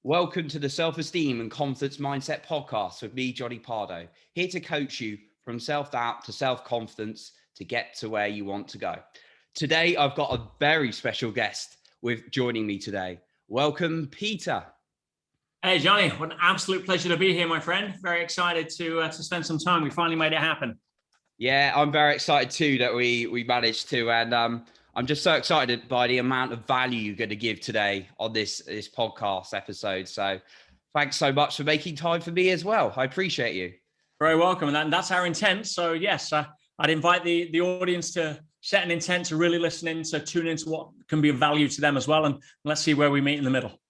Welcome to the Self-Esteem and Confidence Mindset podcast with me, Johnny Pardo, here to coach you from self-doubt to self-confidence to get to where you want to go. Today, I've got a very special guest with joining me today. Welcome, Peter. Hey, Johnny, what an absolute pleasure to be here, my friend. Very excited to spend some time. We finally made it happen. Yeah, I'm very excited too that we managed to, and I'm just so excited by the amount of value you're going to give today on this podcast episode. So thanks so much for making time for me as well. I appreciate you. Very welcome. And that's our intent. So yes, I'd invite the audience to set an intent to really listen in, to tune into what can be of value to them as well. And let's see where we meet in the middle.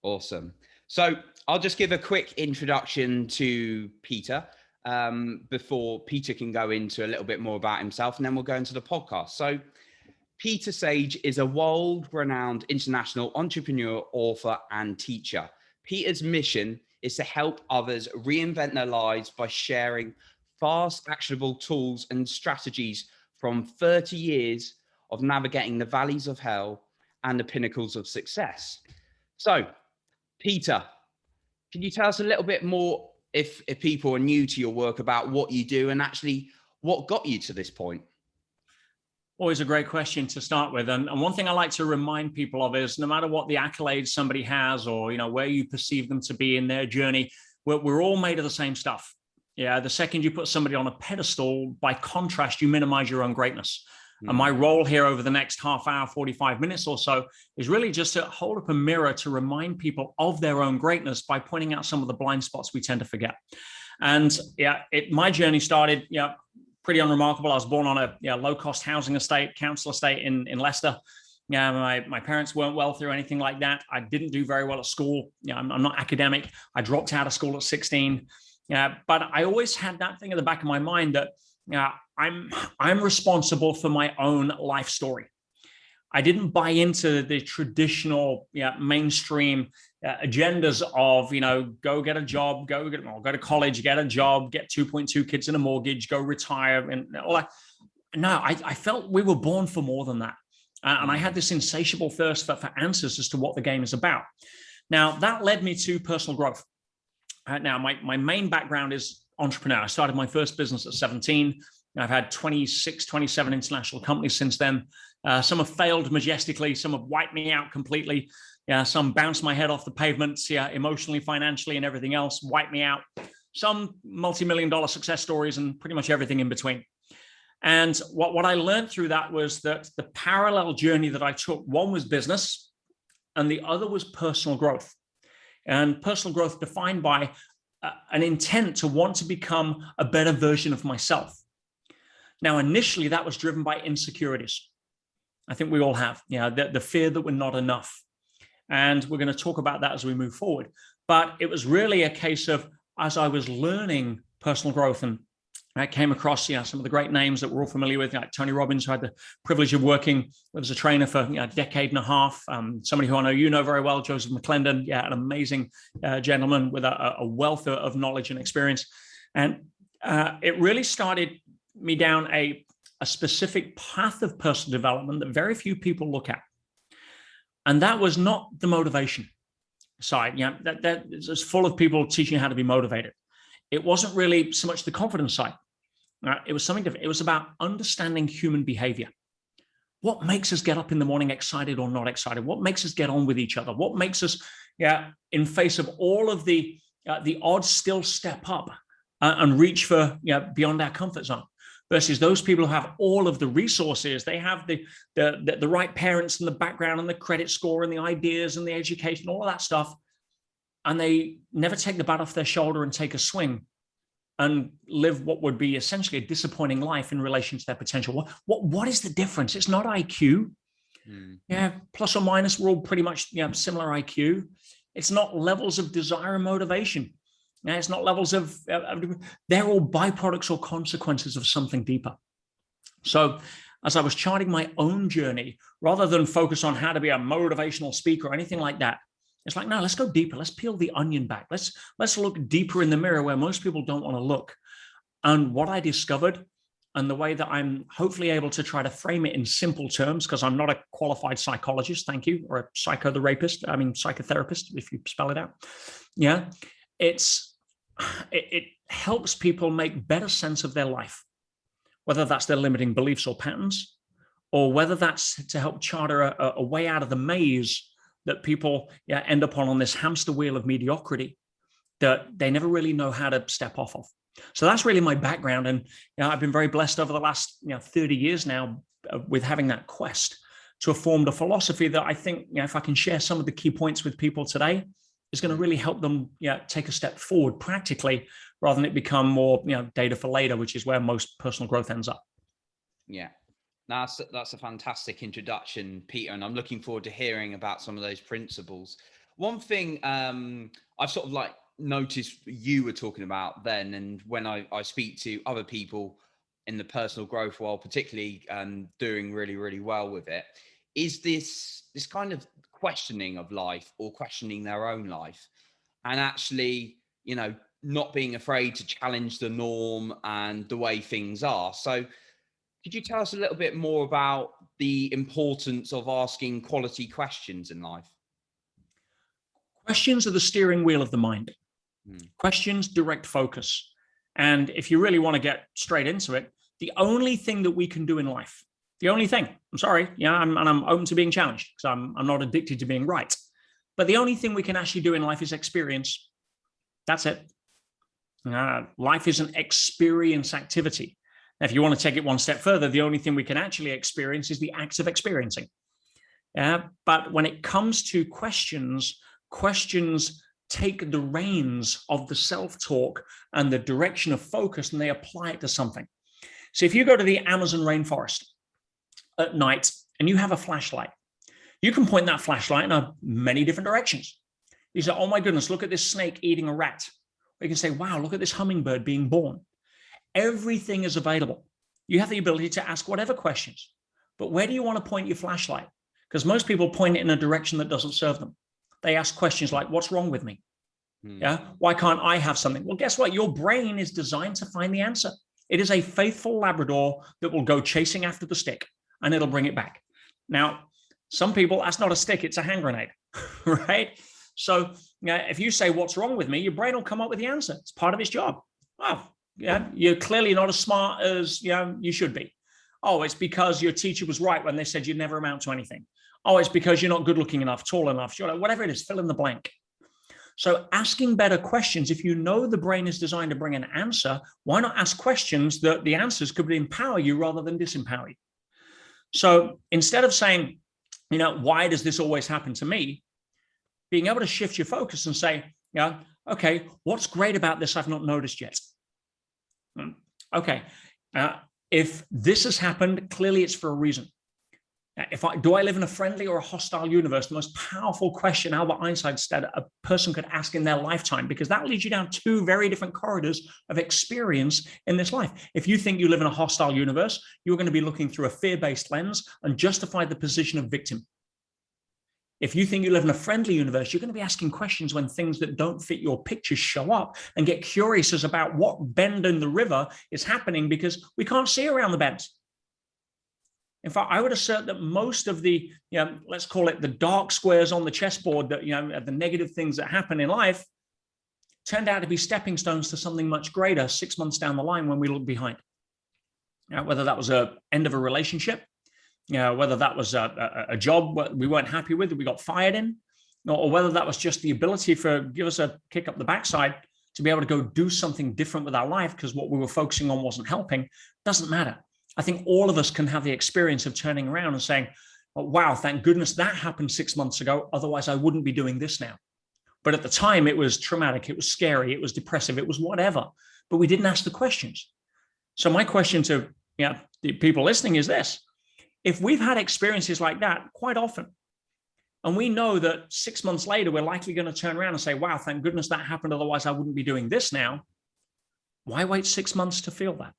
Awesome. So I'll just give a quick introduction to Peter before Peter can go into a little bit more about himself, and then we'll go into the podcast. So Peter Sage is a world-renowned international entrepreneur, author, and teacher. Peter's mission is to help others reinvent their lives by sharing fast, actionable tools and strategies from 30 years of navigating the valleys of hell and the pinnacles of success. So, Peter, can you tell us a little bit more, if people are new to your work, about what you do and actually what got you to this point? Always a great question to start with. And one thing I like to remind people of is no matter what the accolades somebody has or, where you perceive them to be in their journey, we're all made of the same stuff. Yeah. The second you put somebody on a pedestal, by contrast, you minimize your own greatness. And my role here over the next half hour, 45 minutes or so, is really just to hold up a mirror to remind people of their own greatness by pointing out some of the blind spots we tend to forget. And my journey started, pretty unremarkable. I was born on a low-cost housing estate, council estate in Leicester. My parents weren't wealthy or anything like that. I didn't do very well at school. I'm not academic. I dropped out of school at 16. But I always had that thing in the back of my mind that I'm responsible for my own life story. I didn't buy into the traditional mainstream agendas of, go get a job, go to college, get a job, get 2.2 kids and a mortgage, go retire, and all that. No, I felt we were born for more than that. And I had this insatiable thirst for answers as to what the game is about. Now, that led me to personal growth. Now, my main background is entrepreneur. I started my first business at 17. I've had 26, 27 international companies since then. Some have failed majestically. Some have wiped me out completely. Some bounced my head off the pavement, emotionally, financially, and everything else, wiped me out. Some multi-million-dollar success stories and pretty much everything in between. And what I learned through that was that the parallel journey that I took, one was business and the other was personal growth. And personal growth defined by an intent to want to become a better version of myself. Now, initially, that was driven by insecurities. I think we all have, the fear that we're not enough. And we're going to talk about that as we move forward. But it was really a case of, as I was learning personal growth, and I came across some of the great names that we're all familiar with, like Tony Robbins, who had the privilege of working as a trainer for a decade and a half. Somebody who I know you know very well, Joseph McClendon, an amazing gentleman with a wealth of knowledge and experience. And it really started me down a specific path of personal development that very few people look at. And that was not the motivation side. That is full of people teaching you how to be motivated. It wasn't really so much the confidence side. It was something different. It was about understanding human behavior. What makes us get up in the morning excited or not excited? What makes us get on with each other? What makes us, in face of all of the odds, still step up and reach for beyond our comfort zone? Versus those people who have all of the resources, they have the right parents and the background and the credit score and the ideas and the education, all of that stuff, and they never take the bat off their shoulder and take a swing and live what would be essentially a disappointing life in relation to their potential. What is the difference? It's not IQ. Plus or minus, we're all pretty much similar IQ. It's not levels of desire and motivation. It's not levels of, they're all byproducts or consequences of something deeper. So as I was charting my own journey, rather than focus on how to be a motivational speaker or anything like that, it's like, no, let's go deeper. Let's peel the onion back. Let's look deeper in the mirror where most people don't want to look. And what I discovered and the way that I'm hopefully able to try to frame it in simple terms, because I'm not a qualified psychologist, thank you, or a psychotherapist, if you spell it out. Yeah, it helps people make better sense of their life, whether that's their limiting beliefs or patterns, or whether that's to help charter a way out of the maze that people end up on this hamster wheel of mediocrity that they never really know how to step off of. So that's really my background. And I've been very blessed over the last 30 years now with having that quest to have formed a philosophy that I think, if I can share some of the key points with people today, is going to really help them take a step forward practically, rather than it become more data for later, which is where most personal growth ends up. Yeah. That's a fantastic introduction, Peter, and I'm looking forward to hearing about some of those principles. One thing I've sort of like noticed you were talking about then, and when I speak to other people in the personal growth world, particularly doing really, really well with it, is this kind of questioning of life, or questioning their own life, and actually, not being afraid to challenge the norm and the way things are. So could you tell us a little bit more about the importance of asking quality questions in life? Questions are the steering wheel of the mind. Questions direct focus. And if you really want to get straight into it, the only thing that we can do in life, the only thing, I'm sorry, I'm open to being challenged, because I'm not addicted to being right. But the only thing we can actually do in life is experience. That's it. Life is an experience activity. Now, if you want to take it one step further, the only thing we can actually experience is the act of experiencing. But when it comes to questions take the reins of the self-talk and the direction of focus, and they apply it to something. So if you go to the Amazon rainforest at night and you have a flashlight, you can point that flashlight in many different directions. You say, oh my goodness, look at this snake eating a rat. Or you can say, wow, look at this hummingbird being born. Everything is available. You have the ability to ask whatever questions. But where do you want to point your flashlight? Because most people point it in a direction that doesn't serve them. They ask questions like, what's wrong with me? Why can't I have something? Well, guess what? Your brain is designed to find the answer. It is a faithful Labrador that will go chasing after the stick, and it'll bring it back. Now, some people, that's not a stick, it's a hand grenade, right? So if you say, what's wrong with me? Your brain will come up with the answer. It's part of its job. Oh, you're clearly not as smart as you should be. Oh, it's because your teacher was right when they said you never amount to anything. Oh, it's because you're not good looking enough, tall enough, whatever it is, fill in the blank. So asking better questions, if you know the brain is designed to bring an answer, why not ask questions that the answers could empower you rather than disempower you? So instead of saying, why does this always happen to me? Being able to shift your focus and say, okay, what's great about this I've not noticed yet? Okay, if this has happened, clearly it's for a reason. Do I live in a friendly or a hostile universe? The most powerful question Albert Einstein said a person could ask in their lifetime, because that leads you down two very different corridors of experience in this life. If you think you live in a hostile universe, you're going to be looking through a fear-based lens and justify the position of victim. If you think you live in a friendly universe, you're going to be asking questions when things that don't fit your picture show up, and get curious as about what bend in the river is happening, because we can't see around the bends. In fact, I would assert that most of the, let's call it the dark squares on the chessboard, that, the negative things that happen in life, turned out to be stepping stones to something much greater 6 months down the line when we look behind. Whether that was an end of a relationship, whether that was a job we weren't happy with, that we got fired in, or whether that was just the ability give us a kick up the backside to be able to go do something different with our life because what we were focusing on wasn't helping, doesn't matter. I think all of us can have the experience of turning around and saying, oh, wow, thank goodness that happened 6 months ago. Otherwise, I wouldn't be doing this now. But at the time, it was traumatic. It was scary. It was depressive. It was whatever. But we didn't ask the questions. So my question to the people listening is this. If we've had experiences like that quite often, and we know that 6 months later, we're likely going to turn around and say, wow, thank goodness that happened. Otherwise, I wouldn't be doing this now. Why wait 6 months to feel that?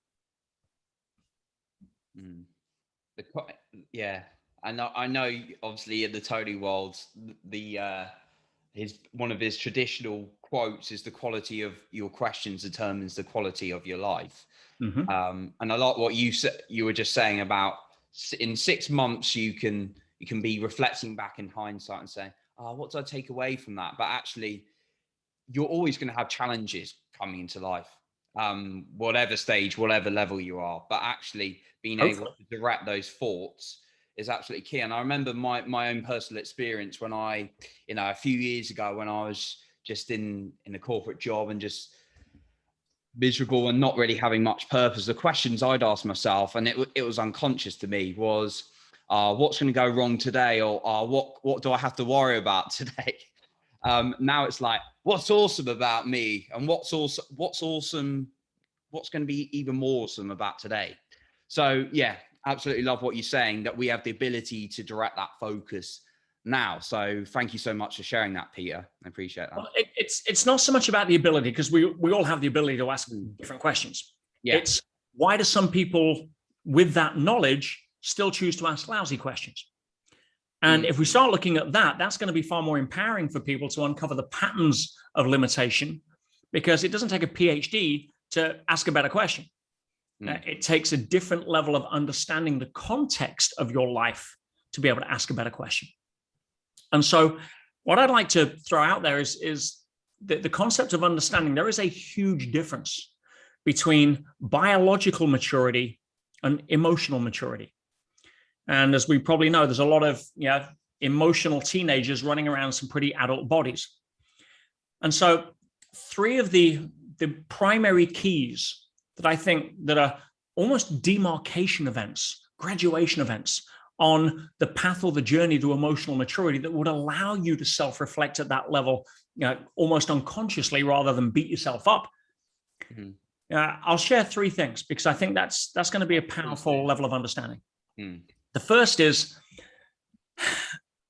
Yeah, I know. Obviously, in the Tony world, the one of his traditional quotes is, the quality of your questions determines the quality of your life. And I like what you were just saying about, in 6 months you can be reflecting back in hindsight and saying, what did I take away from that? But actually, you're always going to have challenges coming into life, whatever stage, whatever level you are. But actually being able to direct those thoughts is absolutely key. And I remember my own personal experience when I, a few years ago, when I was just in a corporate job and just miserable and not really having much purpose, the questions I'd ask myself, and it was unconscious to me, was, what's going to go wrong today? Or what do I have to worry about today? Now it's like, what's awesome about me, and what's awesome, what's going to be even more awesome about today. So yeah, absolutely love what you're saying, that we have the ability to direct that focus now. So thank you so much for sharing that, Peter. I appreciate that. Well, it's not so much about the ability, because we all have the ability to ask different questions. Yeah. It's, why do some people with that knowledge still choose to ask lousy questions? And if we start looking at that, that's going to be far more empowering for people to uncover the patterns of limitation, because it doesn't take a PhD to ask a better question. It takes a different level of understanding the context of your life to be able to ask a better question. And so what I'd like to throw out there is the concept of understanding. There is a huge difference between biological maturity and emotional maturity. And as we probably know, there's a lot of emotional teenagers running around some pretty adult bodies. And so 3 of the primary keys that I think that are almost demarcation events, graduation events on the path or the journey to emotional maturity that would allow you to self-reflect at that level, almost unconsciously, rather than beat yourself up. I'll share 3 things, because I think that's going to be a powerful level of understanding. The first is,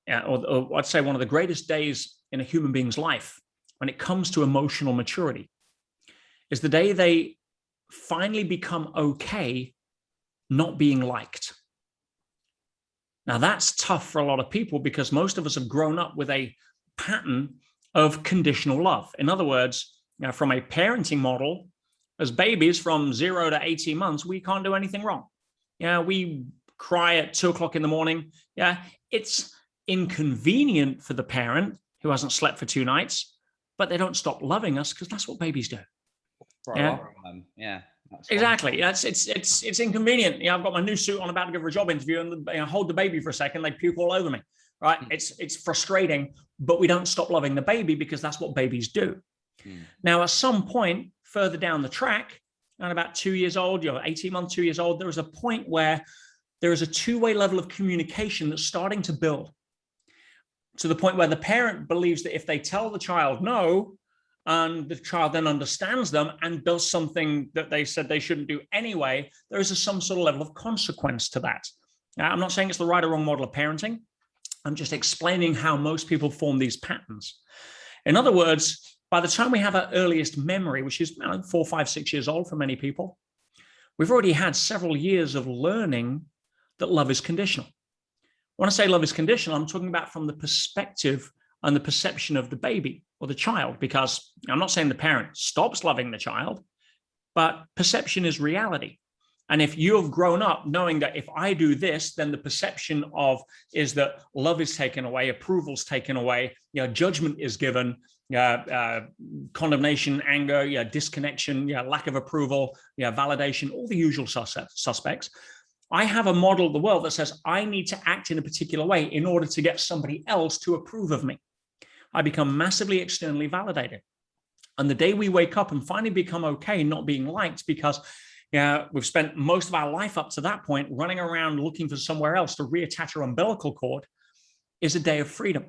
or I'd say one of the greatest days in a human being's life when it comes to emotional maturity, is the day they finally become okay not being liked. Now, that's tough for a lot of people, because most of us have grown up with a pattern of conditional love. In other words, from a parenting model, as babies from 0 to 18 months, we can't do anything wrong. We cry at 2 o'clock in the morning. It's inconvenient for the parent who hasn't slept for 2 nights, but they don't stop loving us, because that's what babies do. Exactly. It's inconvenient. I've got my new suit on, about to go for a job interview, and hold the baby for a second, they puke all over me. Right? It's frustrating, but we don't stop loving the baby, because that's what babies do. Now, at some point further down the track, and about 2 years old, 18 months, 2 years old, there is a point where there is a 2-way level of communication that's starting to build, to the point where the parent believes that if they tell the child no, and the child then understands them and does something that they said they shouldn't do anyway, there is some sort of level of consequence to that. Now, I'm not saying it's the right or wrong model of parenting. I'm just explaining how most people form these patterns. In other words, by the time we have our earliest memory, which is 4, 5, 6 years old for many people, we've already had several years of learning that love is conditional. When I say love is conditional, I'm talking about from the perspective and the perception of the baby or the child, because I'm not saying the parent stops loving the child, but perception is reality. And if you have grown up knowing that if I do this, then the perception of is that love is taken away, approval's taken away, judgment is given, condemnation, anger, disconnection, lack of approval, validation, all the usual suspects. I have a model of the world that says I need to act in a particular way in order to get somebody else to approve of me. I become massively externally validated. And the day we wake up and finally become okay not being liked, because we've spent most of our life up to that point running around looking for somewhere else to reattach our umbilical cord, is a day of freedom.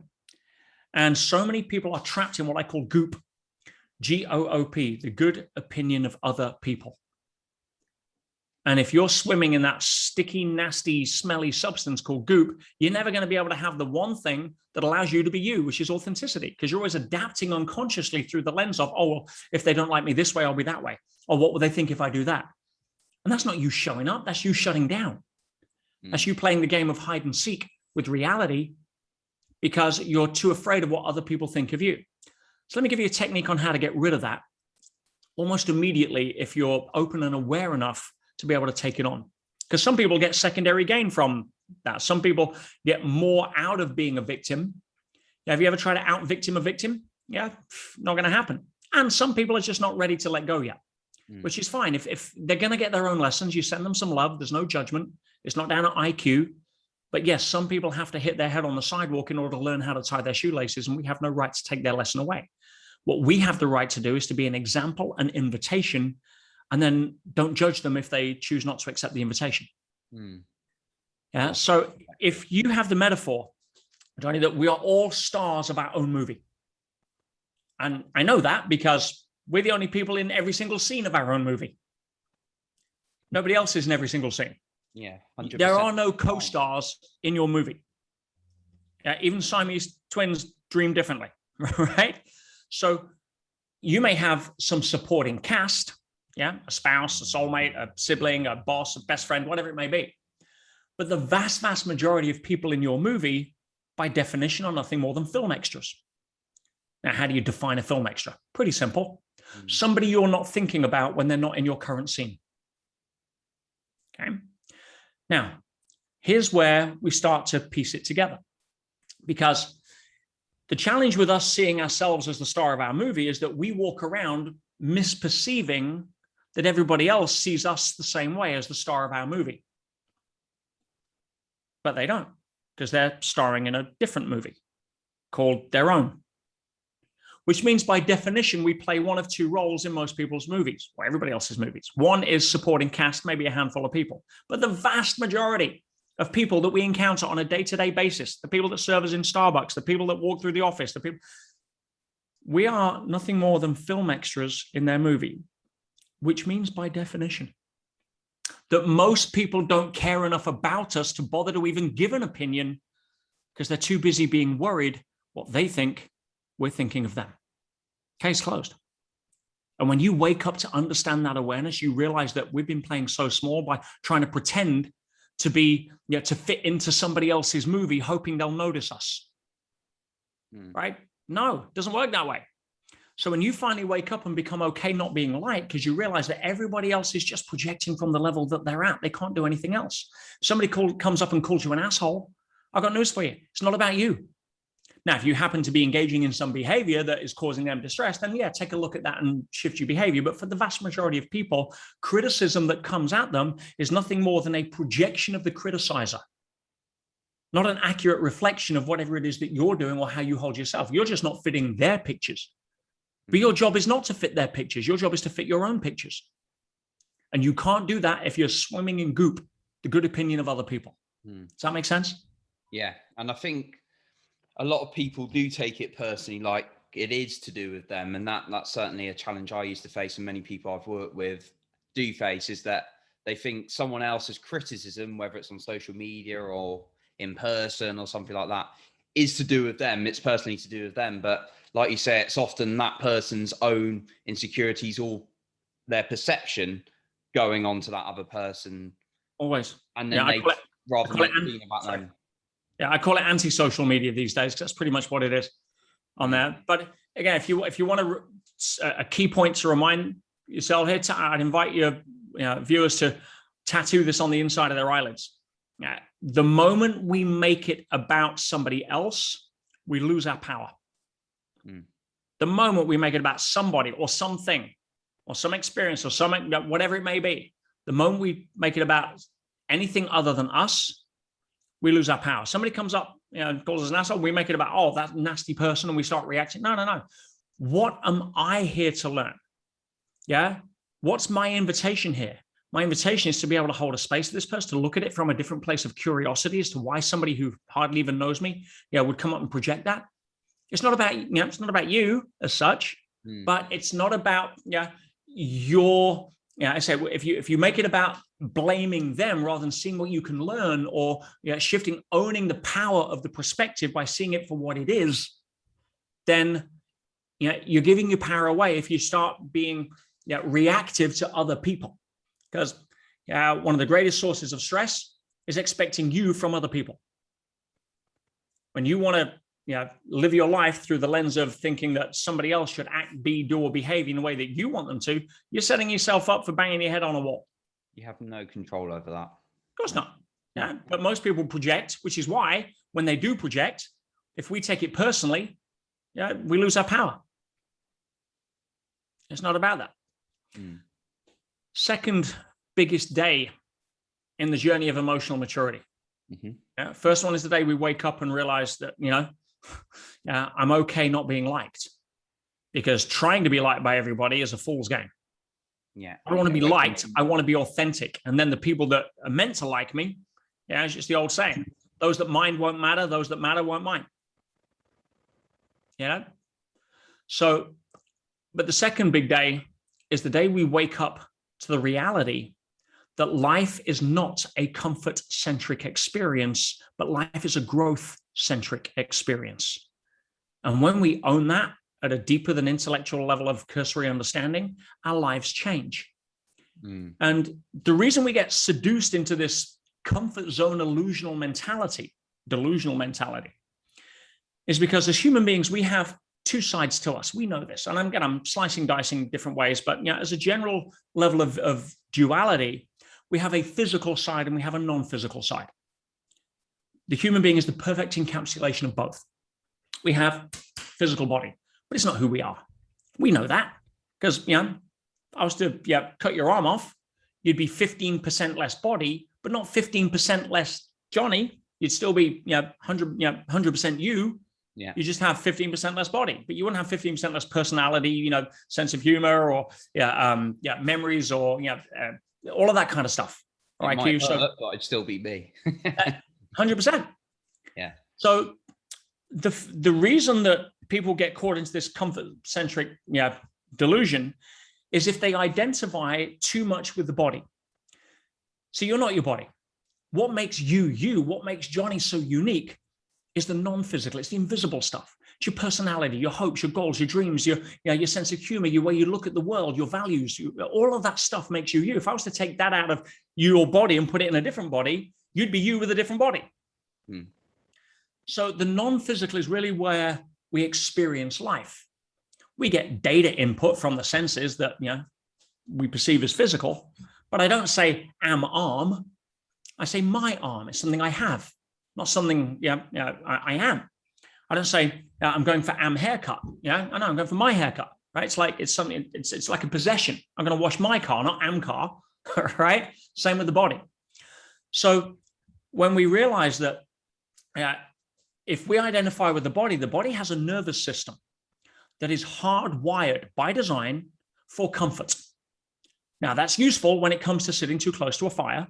And so many people are trapped in what I call goop, G-O-O-P, the good opinion of other people. And if you're swimming in that sticky, nasty, smelly substance called goop, you're never going to be able to have the one thing that allows you to be you, which is authenticity, because you're always adapting unconsciously through the lens of, oh, well, if they don't like me this way, I'll be that way. Or what will they think if I do that? And that's not you showing up. That's you shutting down. That's you playing the game of hide and seek with reality because you're too afraid of what other people think of you. So let me give you a technique on how to get rid of that almost immediately if you're open and aware enough to be able to take it on. Because some people get secondary gain from that. Some people get more out of being a victim. Have you ever tried to out-victim a victim? Yeah, not going to happen. And some people are just not ready to let go yet, which is fine. If they're going to get their own lessons, you send them some love. There's no judgment. It's not down at IQ. But yes, some people have to hit their head on the sidewalk in order to learn how to tie their shoelaces, and we have no right to take their lesson away. What we have the right to do is to be an example, an invitation, and then don't judge them if they choose not to accept the invitation. Yeah. So if you have the metaphor, Johnny, that we are all stars of our own movie. And I know that because we're the only people in every single scene of our own movie. Nobody else is in every single scene. Yeah, 100%. There are no co-stars in your movie. Even Siamese twins dream differently, right? So you may have some supporting cast, a spouse, a soulmate, a sibling, a boss, a best friend, whatever it may be. But the vast, vast majority of people in your movie, by definition, are nothing more than film extras. Now, how do you define a film extra? Pretty simple. Somebody you're not thinking about when they're not in your current scene. Okay. Now, here's where we start to piece it together. Because the challenge with us seeing ourselves as the star of our movie is that we walk around misperceiving that everybody else sees us the same way as the star of our movie. But they don't, because they're starring in a different movie called their own. Which means by definition, we play one of two roles in most people's movies, or everybody else's movies. One is supporting cast, maybe a handful of people. But the vast majority of people that we encounter on a day-to-day basis, the people that serve us in Starbucks, the people that walk through the office, the people, we are nothing more than film extras in their movie, which means by definition that most people don't care enough about us to bother to even give an opinion because they're too busy being worried what they think we're thinking of them. Case closed. And when you wake up to understand that awareness, you realize that we've been playing so small by trying to pretend to be, to fit into somebody else's movie, hoping they'll notice us. Right? No, it doesn't work that way. So when you finally wake up and become okay not being liked, because you realize that everybody else is just projecting from the level that they're at, they can't do anything else. Somebody comes up and calls you an asshole, I've got news for you. It's not about you. Now, if you happen to be engaging in some behavior that is causing them distress, then take a look at that and shift your behavior. But for the vast majority of people, criticism that comes at them is nothing more than a projection of the criticizer, not an accurate reflection of whatever it is that you're doing or how you hold yourself. You're just not fitting their pictures. But your job is not to fit their pictures. Your job is to fit your own pictures. And you can't do that if you're swimming in goop, the good opinion of other people. Does that make sense? Yeah. And I think a lot of people do take it personally, like it is to do with them. And that's certainly a challenge I used to face, and many people I've worked with do face, is that they think someone else's criticism, whether it's on social media or in person or something like that, is to do with them. It's personally to do with them. But like you say, it's often that person's own insecurities or their perception going on to that other person. Always. And then rather than being about them. Yeah, I call it anti-social media these days, because that's pretty much what it is on there. But again, if you want a key point to remind yourself here, I'd invite your viewers to tattoo this on the inside of their eyelids. The moment we make it about somebody else, we lose our power. The moment we make it about somebody or something or some experience or something, whatever it may be, the moment we make it about anything other than us, we lose our power. Somebody comes up, calls us an asshole, we make it about, oh, that nasty person, and we start reacting. No. What am I here to learn? Yeah. What's my invitation here? My invitation is to be able to hold a space for this person, to look at it from a different place of curiosity as to why somebody who hardly even knows me, would come up and project that. It's not about, it's not about you as such, but it's not about, your, I say, if you make it about blaming them rather than seeing what you can learn, or shifting, owning the power of the perspective by seeing it for what it is, then you're giving your power away if you start being reactive to other people. Because one of the greatest sources of stress is expecting you from other people. When you want to live your life through the lens of thinking that somebody else should act, be, do, or behave in a way that you want them to, you're setting yourself up for banging your head on a wall. You have no control over that. Of course not. Yeah. But most people project, which is why when they do project, if we take it personally, we lose our power. It's not about that. Second biggest day in the journey of emotional maturity. First one is the day we wake up and realize that, I'm okay not being liked, because trying to be liked by everybody is a fool's game. I don't want to be liked. I want to be authentic. And then the people that are meant to like me, it's just the old saying, those that mind won't matter, those that matter won't mind. So, but the second big day is the day we wake up to the reality that life is not a comfort-centric experience, but life is a growth-centric experience. And when we own that at a deeper than intellectual level of cursory understanding, our lives change. And the reason we get seduced into this comfort zone delusional mentality, is because as human beings, we have two sides to us. We know this. And I'm slicing, dicing different ways, but as a general level of duality, we have a physical side and we have a non-physical side. The human being is the perfect encapsulation of both. We have physical body, but it's not who we are. We know that because, I was to cut your arm off, you'd be 15% less body, but not 15% less Johnny. You'd still be 100% you. You just have 15% less body, but you wouldn't have 15% less personality, sense of humor, or memories, or all of that kind of stuff. But it'd still be me. 100%. So the reason that people get caught into this comfort-centric delusion is if they identify too much with the body. So you're not your body. What makes you, what makes Johnny so unique is the non-physical, it's the invisible stuff. It's your personality, your hopes, your goals, your dreams, your sense of humor, your way you look at the world, your values, all of that stuff makes you you. If I was to take that out of your body and put it in a different body, you'd be you with a different body. So the non-physical is really where we experience life. We get data input from the senses that we perceive as physical, but I don't say am arm. I say my arm. It's something I have, not something I am. I don't say I'm going for am haircut. I know I'm going for my haircut. Right? It's like it's something. It's like a possession. I'm going to wash my car, not am car. Right? Same with the body. So when we realize that if we identify with the body has a nervous system that is hardwired by design for comfort. Now that's useful when it comes to sitting too close to a fire,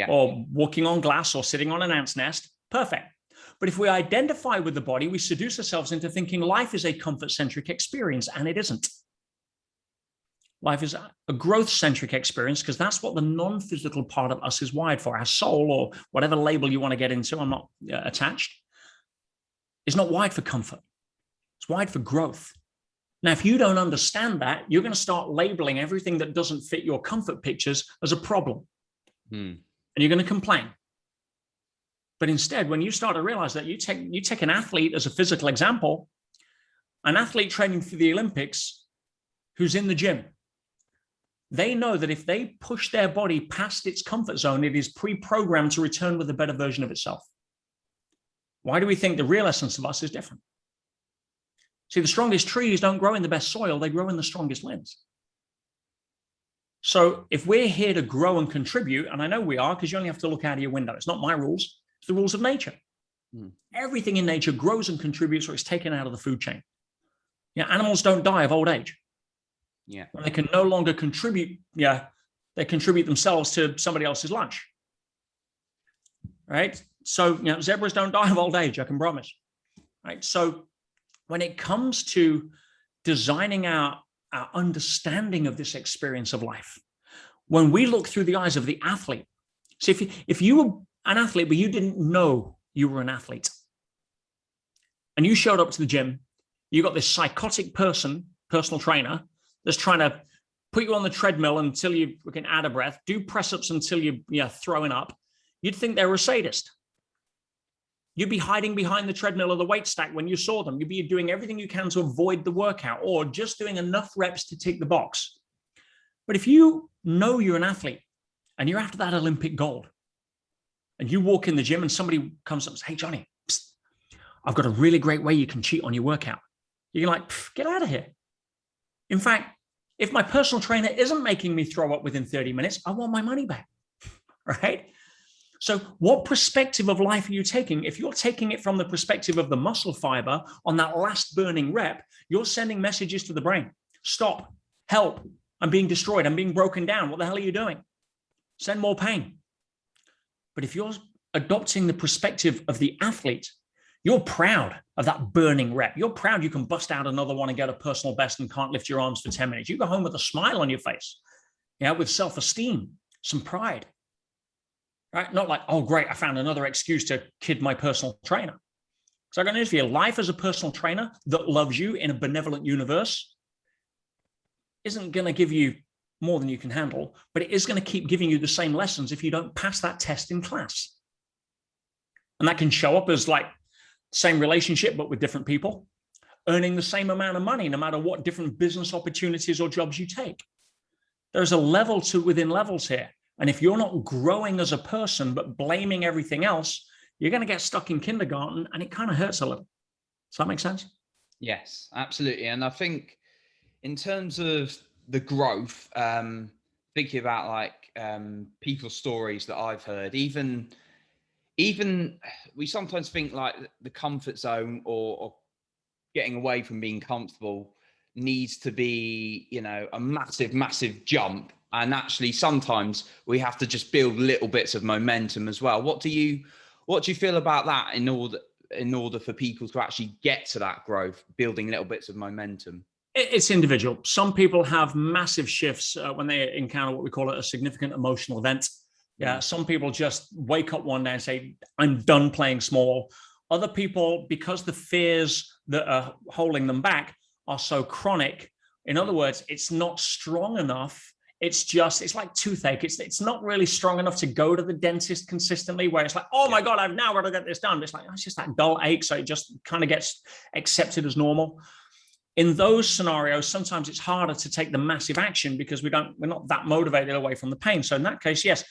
or walking on glass, or sitting on an ant's nest. Perfect. But if we identify with the body, we seduce ourselves into thinking life is a comfort-centric experience, and it isn't. Life is a growth-centric experience, because that's what the non-physical part of us is wired for. Our soul, or whatever label you want to get into, I'm not attached, is not wired for comfort. It's wired for growth. Now, if you don't understand that, you're going to start labeling everything that doesn't fit your comfort pictures as a problem. And you're going to complain. But instead, when you start to realize that you take an athlete as a physical example, an athlete training for the Olympics who's in the gym, they know that if they push their body past its comfort zone, it is pre-programmed to return with a better version of itself. Why do we think the real essence of us is different? See, the strongest trees don't grow in the best soil, they grow in the strongest limbs. So if we're here to grow and contribute, and I know we are, because you only have to look out of your window. It's not my rules, it's the rules of nature. Everything in nature grows and contributes, or it's taken out of the food chain. Animals don't die of old age. When they can no longer contribute, they contribute themselves to somebody else's lunch. Right? So, zebras don't die of old age, I can promise. Right? So when it comes to designing our understanding of this experience of life, when we look through the eyes of the athlete, so if you were an athlete, but you didn't know you were an athlete, and you showed up to the gym, you got this psychotic personal trainer, that's trying to put you on the treadmill until you can out of breath, do press-ups until you're throwing up, you'd think they were a sadist. You'd be hiding behind the treadmill or the weight stack when you saw them. You'd be doing everything you can to avoid the workout or just doing enough reps to tick the box. But if you know you're an athlete and you're after that Olympic gold and you walk in the gym and somebody comes up and says, hey, Johnny, psst, I've got a really great way you can cheat on your workout. You're like, get out of here. In fact, if my personal trainer isn't making me throw up within 30 minutes, I want my money back, right? So what perspective of life are you taking? If you're taking it from the perspective of the muscle fiber on that last burning rep, you're sending messages to the brain. Stop, help, I'm being destroyed, I'm being broken down. What the hell are you doing? Send more pain. But if you're adopting the perspective of the athlete, you're proud of that burning rep. You're proud you can bust out another one and get a personal best and can't lift your arms for 10 minutes. You go home with a smile on your face, with self-esteem, some pride. Right? Not like, oh, great, I found another excuse to kid my personal trainer. So I got news for you. Life as a personal trainer that loves you in a benevolent universe isn't going to give you more than you can handle, but it is going to keep giving you the same lessons if you don't pass that test in class. And that can show up as like same relationship, but with different people, earning the same amount of money, no matter what different business opportunities or jobs you take. There's a level to within levels here. And if you're not growing as a person, but blaming everything else, you're going to get stuck in kindergarten and it kind of hurts a little. Does that make sense? Yes, absolutely. And I think in terms of the growth, thinking about like people's stories that I've heard, even we sometimes think like the comfort zone or getting away from being comfortable needs to be, a massive jump. And actually, sometimes we have to just build little bits of momentum as well. What do you feel about that in order for people to actually get to that growth, building little bits of momentum? It's individual. Some people have massive shifts when they encounter what we call a significant emotional event. Yeah, some people just wake up one day and say, I'm done playing small. Other people, because the fears that are holding them back are so chronic, in other words, it's not strong enough. It's like toothache. It's not really strong enough to go to the dentist consistently, where it's like, oh my God, I've now got to get this done. But it's like, it's just that dull ache. So it just kind of gets accepted as normal. In those scenarios, sometimes it's harder to take the massive action because we're not that motivated away from the pain. So in that case, yes,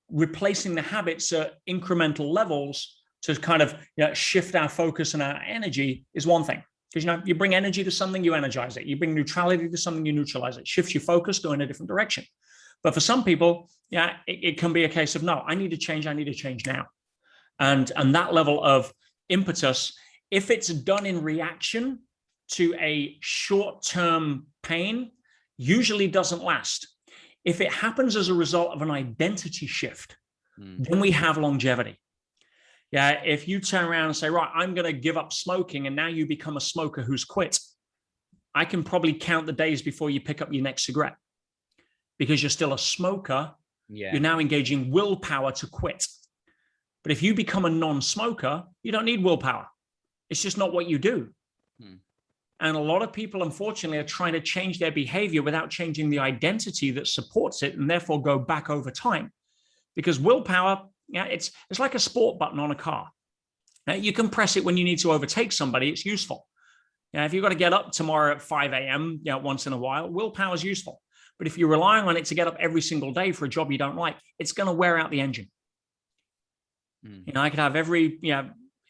replacing the habits at incremental levels to kind of shift our focus and our energy is one thing. Because you bring energy to something, you energize it. You bring neutrality to something, you neutralize it. Shifts your focus, go in a different direction. But for some people, it can be a case of, no, I need to change now. And that level of impetus, if it's done in reaction to a short-term pain, usually doesn't last. If it happens as a result of an identity shift, then we have longevity. Yeah, if you turn around and say, right, I'm going to give up smoking, and now you become a smoker who's quit, I can probably count the days before you pick up your next cigarette. Because you're still a smoker, you're now engaging willpower to quit. But if you become a non-smoker, you don't need willpower. It's just not what you do. And a lot of people, unfortunately, are trying to change their behavior without changing the identity that supports it, and therefore go back over time. Because willpower, it's like a sport button on a car. You can press it when you need to overtake somebody. It's useful. If you've got to get up tomorrow at 5 a.m. once in a while, willpower is useful. But if you're relying on it to get up every single day for a job you don't like, it's going to wear out the engine. I could have every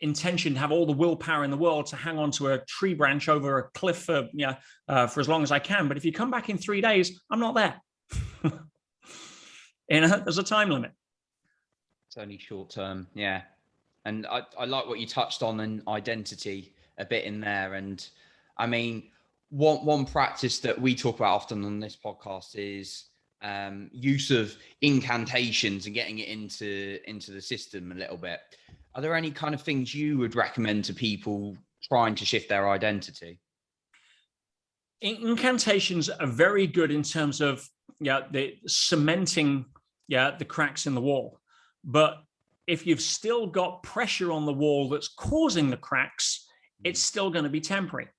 intention to have all the willpower in the world to hang on to a tree branch over a cliff for as long as I can. But if you come back in 3 days, I'm not there. There's a time limit. It's only short term. Yeah. And I like what you touched on in identity a bit in there. And I mean, one practice that we talk about often on this podcast is use of incantations and getting it into the system a little bit. Are there any kind of things you would recommend to people trying to shift their identity? Incantations are very good in terms of the cementing the cracks in the wall. But if you've still got pressure on the wall that's causing the cracks, it's still going to be temporary.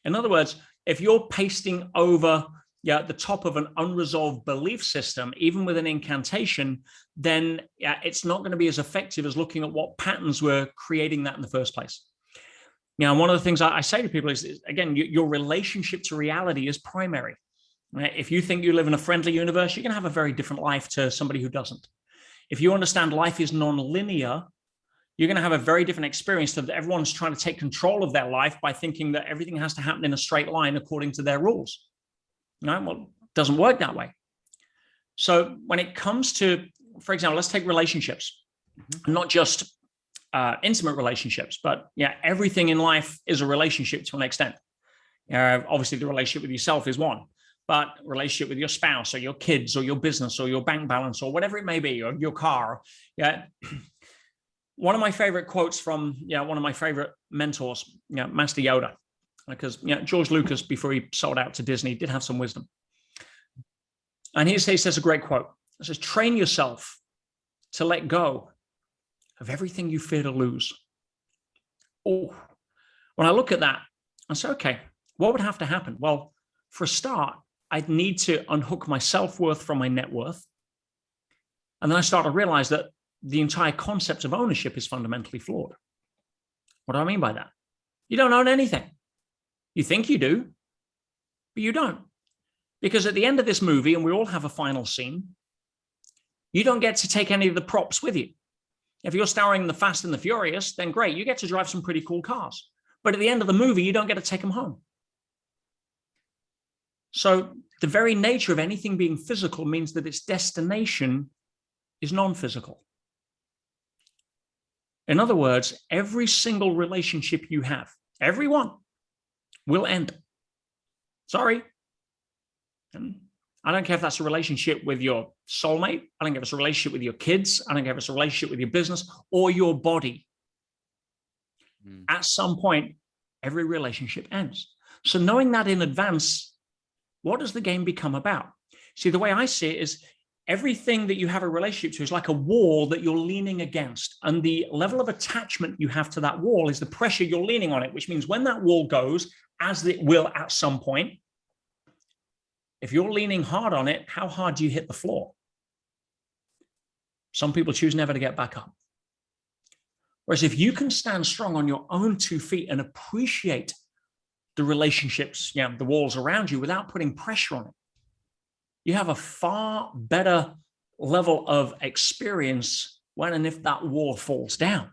In other words, if you're pasting over at the top of an unresolved belief system, even with an incantation, then it's not going to be as effective as looking at what patterns were creating that in the first place. Now, one of the things I say to people is, again, your relationship to reality is primary. Right? If you think you live in a friendly universe, you're going to have a very different life to somebody who doesn't. If you understand life is non-linear, you're going to have a very different experience that everyone's trying to take control of their life by thinking that everything has to happen in a straight line according to their rules. Right? Well, it doesn't work that way. So when it comes to, for example, let's take relationships, not just intimate relationships, but everything in life is a relationship to an extent. Obviously, the relationship with yourself is one, but relationship with your spouse or your kids or your business or your bank balance or whatever it may be, or your car. One of my favorite quotes from one of my favorite mentors, Master Yoda, because George Lucas, before he sold out to Disney, did have some wisdom. And he says a great quote. It says, train yourself to let go of everything you fear to lose. Oh, when I look at that, I say, okay, what would have to happen? Well, for a start, I'd need to unhook my self-worth from my net worth. And then I start to realize that the entire concept of ownership is fundamentally flawed. What do I mean by that? You don't own anything. You think you do, but you don't. Because at the end of this movie, and we all have a final scene, you don't get to take any of the props with you. If you're starring in The Fast and the Furious, then great, you get to drive some pretty cool cars. But at the end of the movie, you don't get to take them home. So the very nature of anything being physical means that its destination is non-physical. In other words, every single relationship you have, every one, will end. Sorry. And I don't care if that's a relationship with your soulmate. I don't care if it's a relationship with your kids. I don't care if it's a relationship with your business or your body. At some point, every relationship ends. So knowing that in advance, what does the game become about? See, the way I see it is everything that you have a relationship to is like a wall that you're leaning against. And the level of attachment you have to that wall is the pressure you're leaning on it, which means when that wall goes, as it will at some point, if you're leaning hard on it, how hard do you hit the floor? Some people choose never to get back up. Whereas if you can stand strong on your own 2 feet and appreciate the relationships, the walls around you without putting pressure on it, you have a far better level of experience when and if that wall falls down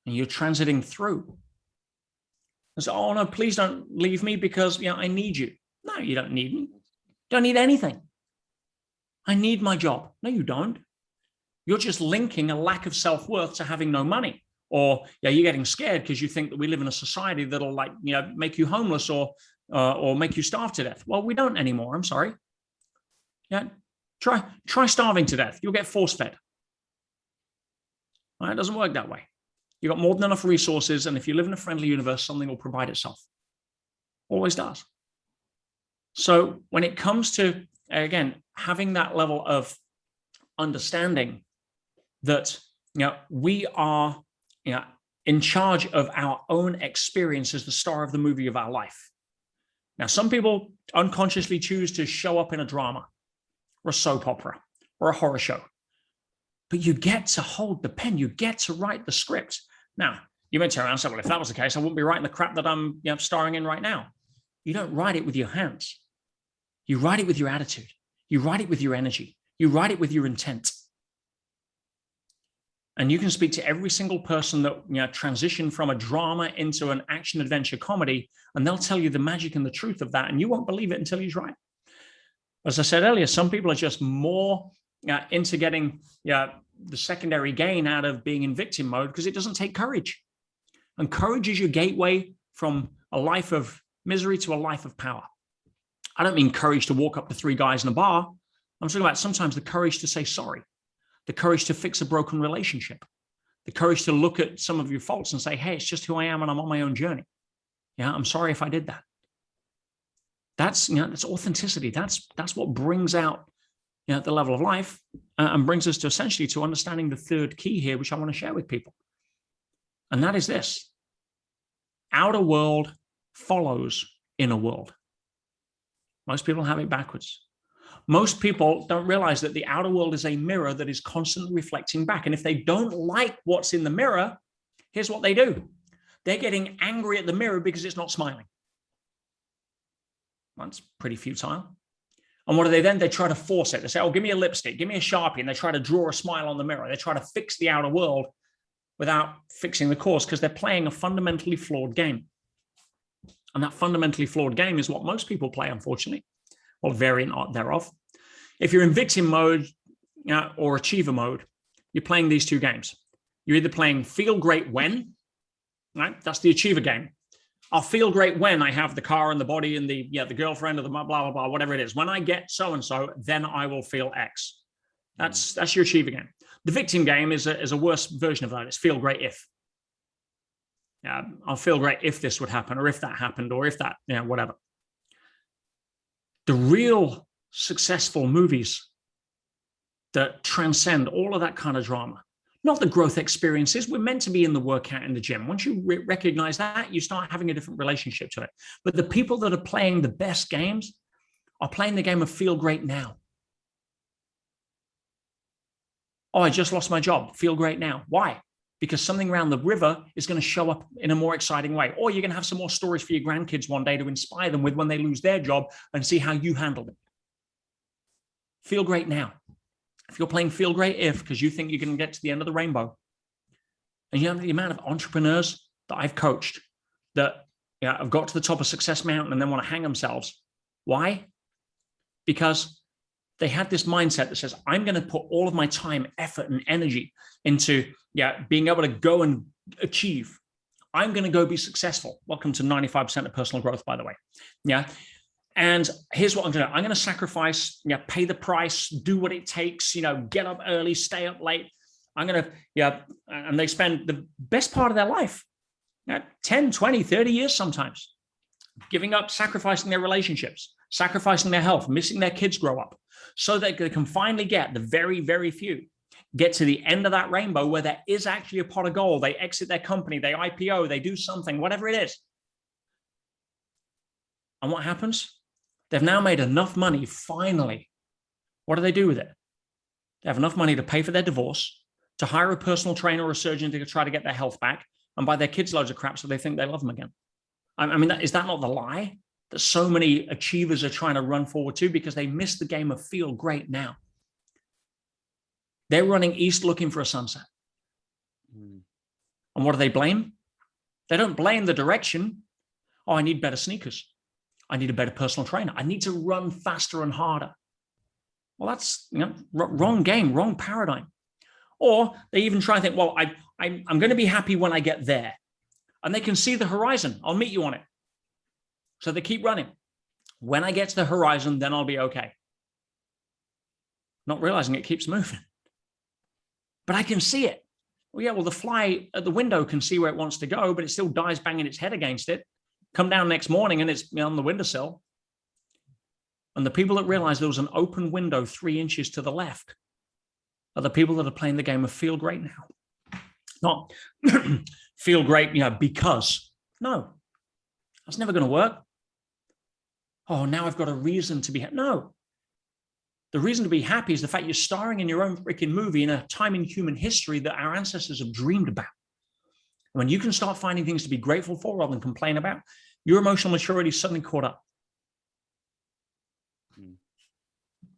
and you're transiting through. And so, oh no, please don't leave me because I need you. No, you don't need me. Don't need anything. I need my job. No, you don't. You're just linking a lack of self-worth to having no money. Or you're getting scared because you think that we live in a society that'll make you homeless or make you starve to death. Well, we don't anymore. I'm sorry. Try starving to death. You'll get force-fed. It doesn't work that way. You've got more than enough resources, and if you live in a friendly universe, something will provide itself. Always does. So when it comes to, again, having that level of understanding that we are in charge of our own experience as the star of the movie of our life. Now, some people unconsciously choose to show up in a drama or a soap opera or a horror show, but you get to hold the pen. You get to write the script. Now, you may turn around and say, well, if that was the case, I wouldn't be writing the crap that I'm starring in right now. You don't write it with your hands. You write it with your attitude. You write it with your energy. You write it with your intent. And you can speak to every single person that transitioned from a drama into an action adventure comedy, and they'll tell you the magic and the truth of that, and you won't believe it until he's right. As I said earlier, some people are just more into getting the secondary gain out of being in victim mode because it doesn't take courage. And courage is your gateway from a life of misery to a life of power. I don't mean courage to walk up to 3 guys in a bar. I'm talking about sometimes the courage to say sorry, the courage to fix a broken relationship, the courage to look at some of your faults and say, hey, it's just who I am and I'm on my own journey. I'm sorry if I did that. That's authenticity. That's what brings out the level of life and brings us to essentially to understanding the third key here, which I want to share with people. And that is this: outer world follows inner world. Most people have it backwards. Most people don't realize that the outer world is a mirror that is constantly reflecting back. And if they don't like what's in the mirror, here's what they do. They're getting angry at the mirror because it's not smiling. That's pretty futile. And what do they then? They try to force it. They say, oh, give me a lipstick, give me a Sharpie. And they try to draw a smile on the mirror. They try to fix the outer world without fixing the cause, because they're playing a fundamentally flawed game. And that fundamentally flawed game is what most people play, unfortunately, or variant thereof. If you're in victim mode or achiever mode, you're playing these two games. You're either playing feel great when, right? That's the achiever game. I'll feel great when I have the car and the body and the girlfriend or the blah, blah, blah, whatever it is. When I get so-and-so, then I will feel X. That's your achiever game. The victim game is a worse version of that. It's feel great if. I'll feel great if this would happen, or if that happened, or if that, whatever. The real successful movies that transcend all of that kind of drama, not the growth experiences. We're meant to be in the workout in the gym. Once you recognize that, you start having a different relationship to it. But the people that are playing the best games are playing the game of feel great now. Oh, I just lost my job. Feel great now. Why? Because something around the river is going to show up in a more exciting way. Or you're going to have some more stories for your grandkids one day to inspire them with when they lose their job and see how you handled it. Feel great now. If you're playing feel great if, because you think you're going to get to the end of the rainbow, and you know the amount of entrepreneurs that I've coached that have got to the top of Success Mountain and then want to hang themselves. Why? Because they had this mindset that says, I'm going to put all of my time, effort, and energy into being able to go and achieve. I'm going to go be successful. Welcome to 95% of personal growth, by the way. And here's what I'm going to do. I'm going to sacrifice, pay the price, do what it takes, get up early, stay up late. I'm going to, and they spend the best part of their life, 10, 20, 30 years sometimes, giving up, sacrificing their relationships, sacrificing their health, missing their kids grow up, so that they can finally get the very, very few, get to the end of that rainbow where there is actually a pot of gold. They exit their company, they IPO, they do something, whatever it is. And what happens? They've now made enough money, finally. What do they do with it? They have enough money to pay for their divorce, to hire a personal trainer or a surgeon to try to get their health back, and buy their kids loads of crap so they think they love them again. I mean, is that not the lie that so many achievers are trying to run forward to, because they miss the game of feel great now? They're running east looking for a sunset. And what do they blame? They don't blame the direction. Oh, I need better sneakers. I need a better personal trainer. I need to run faster and harder. Well, that's wrong game, wrong paradigm. Or they even try and think, well, I'm going to be happy when I get there. And they can see the horizon. I'll meet you on it. So they keep running. When I get to the horizon, then I'll be okay. Not realizing it keeps moving. But I can see it. Well, the fly at the window can see where it wants to go, but it still dies banging its head against it. Come down next morning and it's on the windowsill. And the people that realize there was an open window 3 inches to the left are the people that are playing the game of feel great now. Not feel great, because. No, that's never going to work. Oh, now I've got a reason to be happy. No. The reason to be happy is the fact you're starring in your own freaking movie in a time in human history that our ancestors have dreamed about. When you can start finding things to be grateful for rather than complain about, your emotional maturity is suddenly caught up.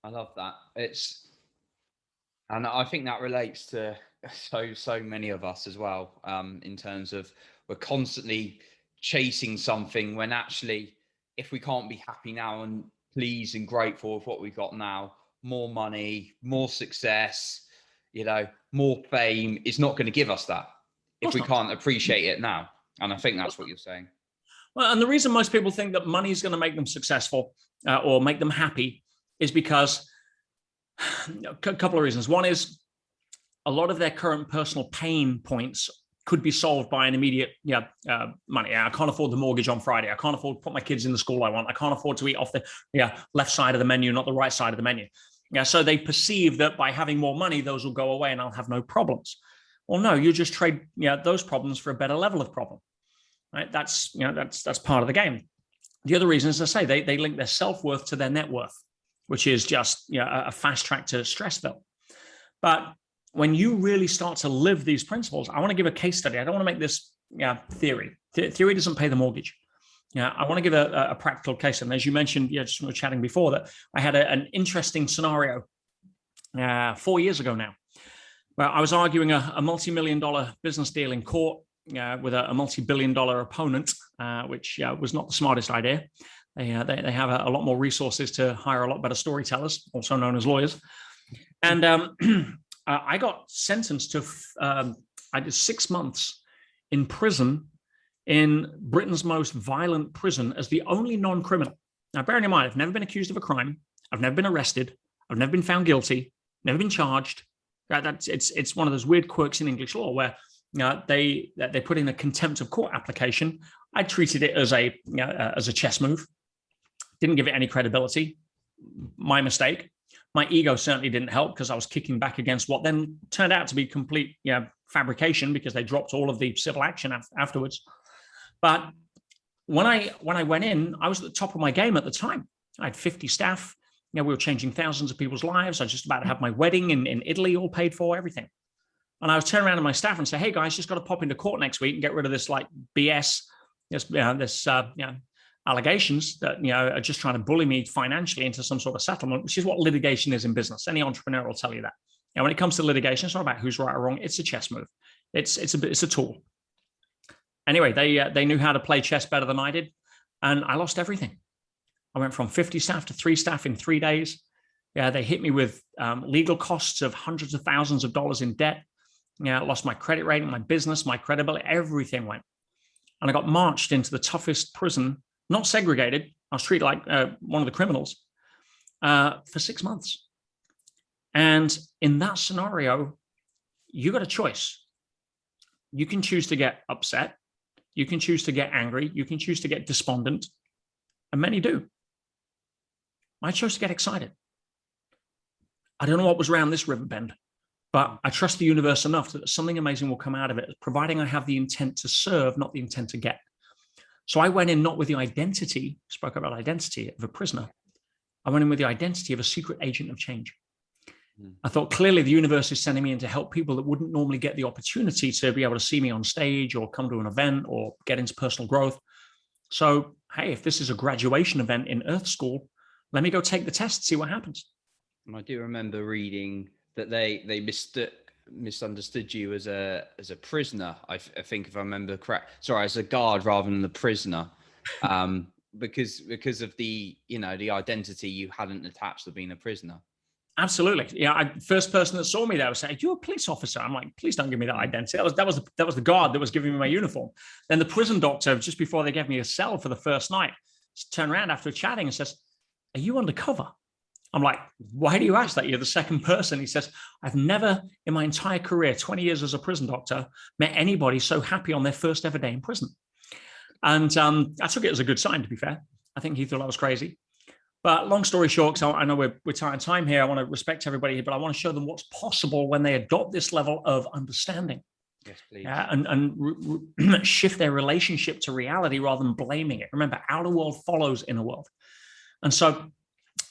I love that. And I think that relates to so many of us as well, in terms of we're constantly chasing something when actually, if we can't be happy now and pleased and grateful with what we've got now, more money, more success, more fame is not going to give us that if we can't appreciate it now. And I think that's what you're saying. Well, and the reason most people think that money is going to make them successful or make them happy is because a couple of reasons. One is a lot of their current personal pain points could be solved by an immediate money. I can't afford the mortgage on Friday. I can't afford to put my kids in the school I want. I can't afford to eat off the left side of the menu, not the right side of the menu. So they perceive that by having more money, those will go away and I'll have no problems. Well, no, you just trade those problems for a better level of problem. Right? That's part of the game. The other reason, as I say, they link their self-worth to their net worth, which is just a fast track to Stressville. But when you really start to live these principles, I want to give a case study. I don't want to make this theory. Theory doesn't pay the mortgage. I want to give a practical case. And as you mentioned, just we were chatting before, that I had an interesting scenario 4 years ago now, where I was arguing a multi-million-dollar business deal in court with a multi-billion-dollar opponent, which was not the smartest idea. They have a lot more resources to hire a lot better storytellers, also known as lawyers. And I got sentenced to I did 6 months in prison, in Britain's most violent prison, as the only non-criminal. Now, bearing in mind, I've never been accused of a crime. I've never been arrested. I've never been found guilty. Never been charged. It's one of those weird quirks in English law where they put in a contempt of court application. I treated it as a chess move. Didn't give it any credibility. My mistake. My ego certainly didn't help, because I was kicking back against what then turned out to be complete fabrication, because they dropped all of the civil action afterwards. But when I went in, I was at the top of my game at the time. I had 50 staff. We were changing thousands of people's lives. I was just about to have my wedding in Italy, all paid for, everything. And I was turning around to my staff and say, "Hey guys, just got to pop into court next week and get rid of this BS, this allegations that are just trying to bully me financially into some sort of settlement," which is what litigation is in business. Any entrepreneur will tell you that. When it comes to litigation, it's not about who's right or wrong. It's a chess move. It's a tool. Anyway, they knew how to play chess better than I did, and I lost everything. I went from 50 staff to 3 staff in 3 days. They hit me with legal costs of hundreds of thousands of dollars in debt. I lost my credit rating, my business, my credibility, everything went. And I got marched into the toughest prison, not segregated. I was treated like one of the criminals for 6 months. And in that scenario, you got a choice. You can choose to get upset. You can choose to get angry. You can choose to get despondent. And many do. I chose to get excited. I don't know what was around this river bend, but I trust the universe enough that something amazing will come out of it, providing I have the intent to serve, not the intent to get. So I went in not with the identity, spoke about identity of a prisoner. I went in with the identity of a secret agent of change. I thought, clearly the universe is sending me in to help people that wouldn't normally get the opportunity to be able to see me on stage or come to an event or get into personal growth. So, hey, if this is a graduation event in Earth School, let me go take the test, see what happens. I do remember reading that they misunderstood you as a prisoner. I think, if I remember correct. Sorry, as a guard rather than the prisoner, because of the the identity you hadn't attached to being a prisoner. Absolutely. First person that saw me there was saying, "You're a police officer." I'm like, "Please don't give me that identity." That was the guard that was giving me my uniform. Then the prison doctor, just before they gave me a cell for the first night, turned around after chatting and says, "Are you undercover?" I'm like, "Why do you ask that? You're the second person." He says, "I've never in my entire career, 20 years as a prison doctor, met anybody so happy on their first ever day in prison." And I took it as a good sign, to be fair. I think he thought I was crazy. But long story short, so I know we're tight on time here. I want to respect everybody here, but I want to show them what's possible when they adopt this level of understanding. Yes, please. And shift their relationship to reality rather than blaming it. Remember, outer world follows inner world. And so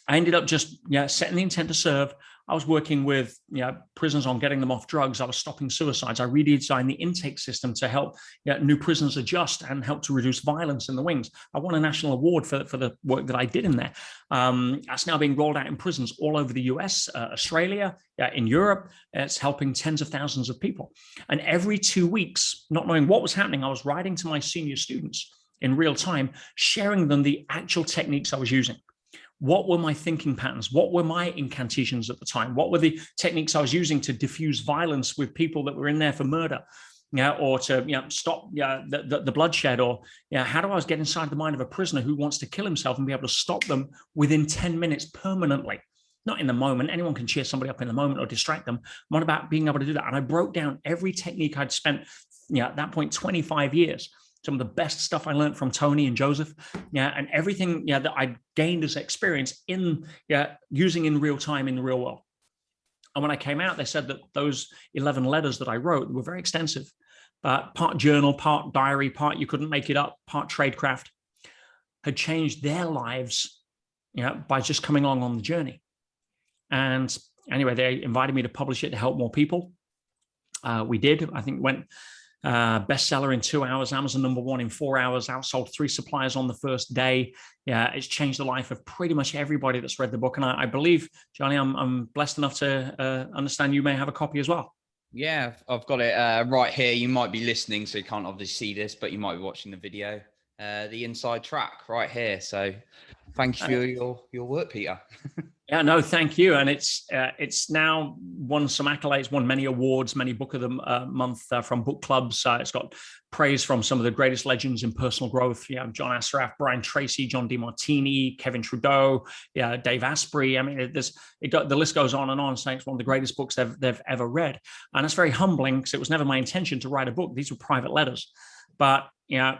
I ended up just setting the intent to serve. I was working with prisons on getting them off drugs. I was stopping suicides. I redesigned the intake system to help new prisons adjust and help to reduce violence in the wings. I won a national award for the work that I did in there. That's now being rolled out in prisons all over the US, Australia, in Europe. It's helping tens of thousands of people. And every 2 weeks, not knowing what was happening, I was writing to my senior students in real time, sharing them the actual techniques I was using. What were my thinking patterns? What were my incantations at the time? What were the techniques I was using to diffuse violence with people that were in there for murder, or to stop the bloodshed, or how do I get inside the mind of a prisoner who wants to kill himself and be able to stop them within 10 minutes permanently? Not in the moment. Anyone can cheer somebody up in the moment or distract them. What about being able to do that? And I broke down every technique I'd spent at that point 25 years. Some of the best stuff I learned from Tony and Joseph, and everything that I gained as experience in using in real time in the real world. And when I came out, they said that those 11 letters that I wrote were very extensive, part journal, part diary, part you couldn't make it up, part tradecraft, had changed their lives, by just coming along on the journey. And anyway, they invited me to publish it to help more people. We did. I think went bestseller in 2 hours, Amazon #1 in 4 hours, outsold 3 suppliers on the first day. Yeah, it's changed the life of pretty much everybody that's read the book. And I believe, Johnny, I'm blessed enough to understand you may have a copy as well. Yeah, I've got it right here. You might be listening, so you can't obviously see this, but you might be watching the video. The inside track right here. So thank you for your work, Peter. Yeah, no, thank you. And it's now won some accolades, won many awards, many Book of the Month from book clubs. It's got praise from some of the greatest legends in personal growth. John Assaraf, Brian Tracy, John DeMartini, Kevin Trudeau, Dave Asprey. I mean, the list goes on and on, saying it's one of the greatest books they've ever read. And it's very humbling because it was never my intention to write a book. These were private letters. But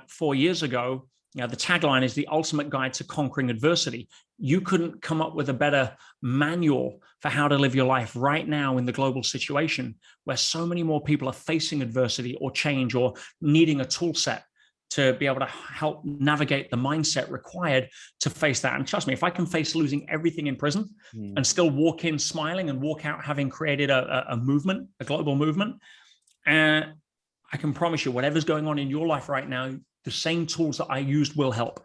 4 years ago, the tagline is the ultimate guide to conquering adversity. You couldn't come up with a better manual for how to live your life right now in the global situation where so many more people are facing adversity or change or needing a tool set to be able to help navigate the mindset required to face that. And trust me, if I can face losing everything in prison and still walk in smiling and walk out having created a movement, a global movement, I can promise you whatever's going on in your life right now, the same tools that I used will help.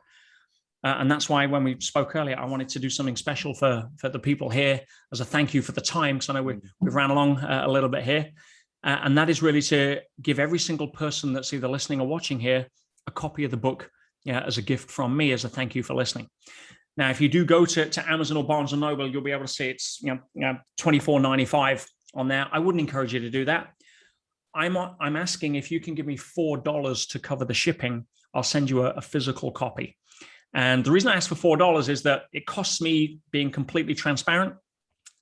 And that's why when we spoke earlier, I wanted to do something special for the people here as a thank you for the time, because I know we've ran along a little bit here. And that is really to give every single person that's either listening or watching here a copy of the book as a gift from me, as a thank you for listening. Now, if you do go to Amazon or Barnes & Noble, you'll be able to see it's $24.95 on there. I wouldn't encourage you to do that. I'm asking if you can give me $4 to cover the shipping, I'll send you a physical copy. And the reason I ask for $4 is that it costs me, being completely transparent,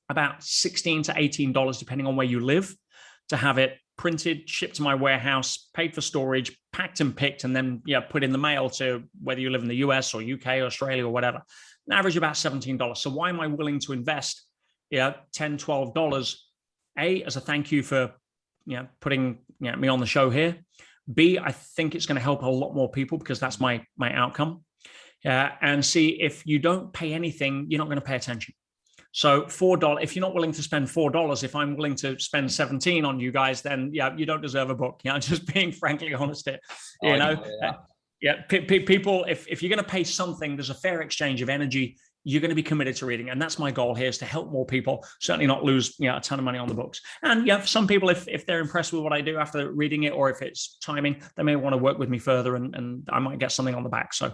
about $16 to $18, depending on where you live, to have it printed, shipped to my warehouse, paid for storage, packed and picked, and then put in the mail to whether you live in the US or UK, or Australia, or whatever. An average about $17. So why am I willing to invest $10, $12? A, as a thank you for putting me on the show here. B, I think it's going to help a lot more people because that's my outcome. And C, if you don't pay anything, you're not going to pay attention. So $4, if you're not willing to spend $4, if I'm willing to spend 17 on you guys, then you don't deserve a book. Just being frankly honest here. People, if you're going to pay something, there's a fair exchange of energy. You're going to be committed to reading. And that's my goal here, is to help more people, certainly not lose a ton of money on the books. And for some people, if they're impressed with what I do after reading it, or if it's timing, they may want to work with me further, and I might get something on the back. So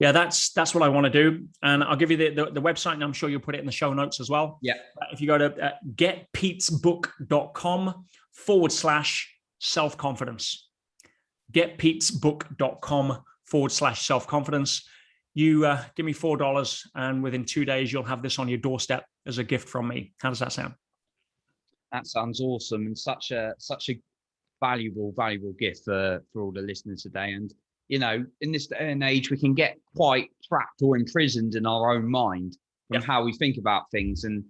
that's what I want to do. And I'll give you the website, and I'm sure you'll put it in the show notes as well. Yeah. If you go to getpetesbook.com/self-confidence, getpetesbook.com/self-confidence. You give me $4, and within 2 days, you'll have this on your doorstep as a gift from me. How does that sound? That sounds awesome, and such a valuable gift for all the listeners today. And in this day and age, we can get quite trapped or imprisoned in our own mind from how we think about things. And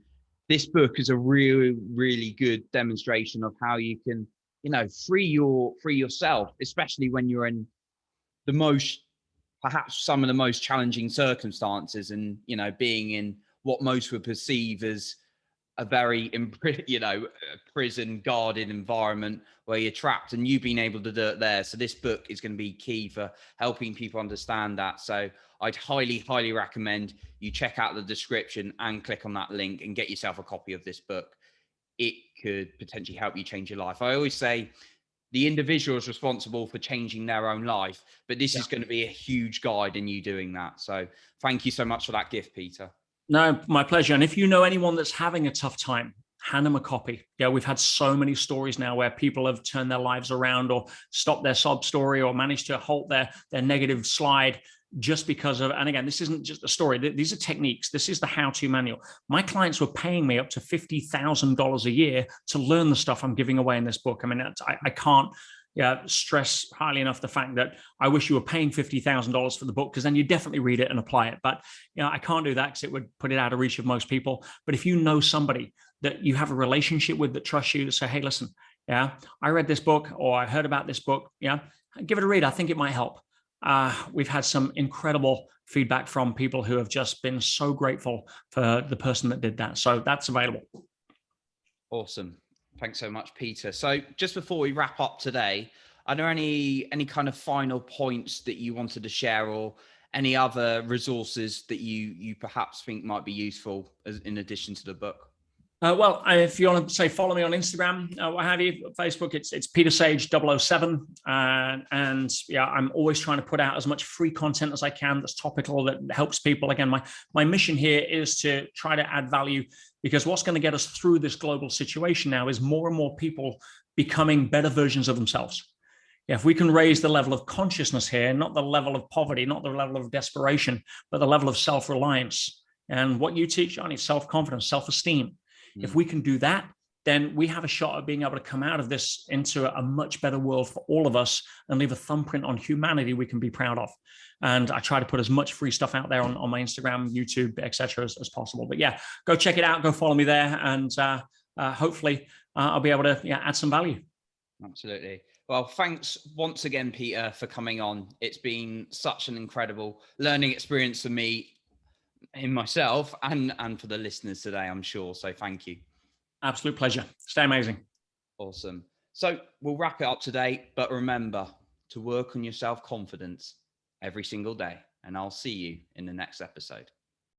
this book is a really, really good demonstration of how you can, free yourself, especially when you're in perhaps some of the most challenging circumstances, and being in what most would perceive as a very prison guarded environment where you're trapped, and you've been able to do it there. So this book is going to be key for helping people understand that. So I'd highly recommend you check out the description and click on that link and get yourself a copy of this book. It could potentially help you change your life. I always say the individual is responsible for changing their own life, but this is going to be a huge guide in you doing that. So thank you so much for that gift, Peter. No, my pleasure. And if you know anyone that's having a tough time, hand them a copy. We've had so many stories now where people have turned their lives around, or stopped their sob story, or managed to halt their negative slide just because of, and again, this isn't just a story. These are techniques. This is the how-to manual. My clients were paying me up to $50,000 a year to learn the stuff I'm giving away in this book. I mean, I can't stress highly enough the fact that I wish you were paying $50,000 for the book, because then you definitely read it and apply it. But I can't do that because it would put it out of reach of most people. But if you know somebody that you have a relationship with that trusts you, to say, hey, listen, I read this book, or I heard about this book, give it a read. I think it might help. we've had some incredible feedback from people who have just been so grateful for the person that did that. So that's available. Awesome. Thanks so much, Peter. So just before we wrap up today, are there any kind of final points that you wanted to share, or any other resources that you perhaps think might be useful in addition to the book? Well, if you want to say follow me on Instagram, what have you, Facebook, it's Peter Sage 007. And yeah, I'm always trying to put out as much free content as I can that's topical, that helps people. Again, my mission here is to try to add value, because what's going to get us through this global situation now is more and more people becoming better versions of themselves. Yeah, if we can raise the level of consciousness here, not the level of poverty, not the level of desperation, but the level of self-reliance. And what you teach, Johnny, self-confidence, self-esteem. If we can do that, then we have a shot at being able to come out of this into a much better world for all of us and leave a thumbprint on humanity we can be proud of. And I try to put as much free stuff out there on my Instagram, YouTube, etc. as possible. But yeah, go check it out. Go follow me there. And hopefully I'll be able to add some value. Absolutely. Well, thanks once again, Peter, for coming on. It's been such an incredible learning experience for me, in myself, and for the listeners today, I'm sure. So thank you. Absolute pleasure. Stay amazing. Awesome. So we'll wrap it up today, but remember to work on your self-confidence every single day, and I'll see you in the next episode.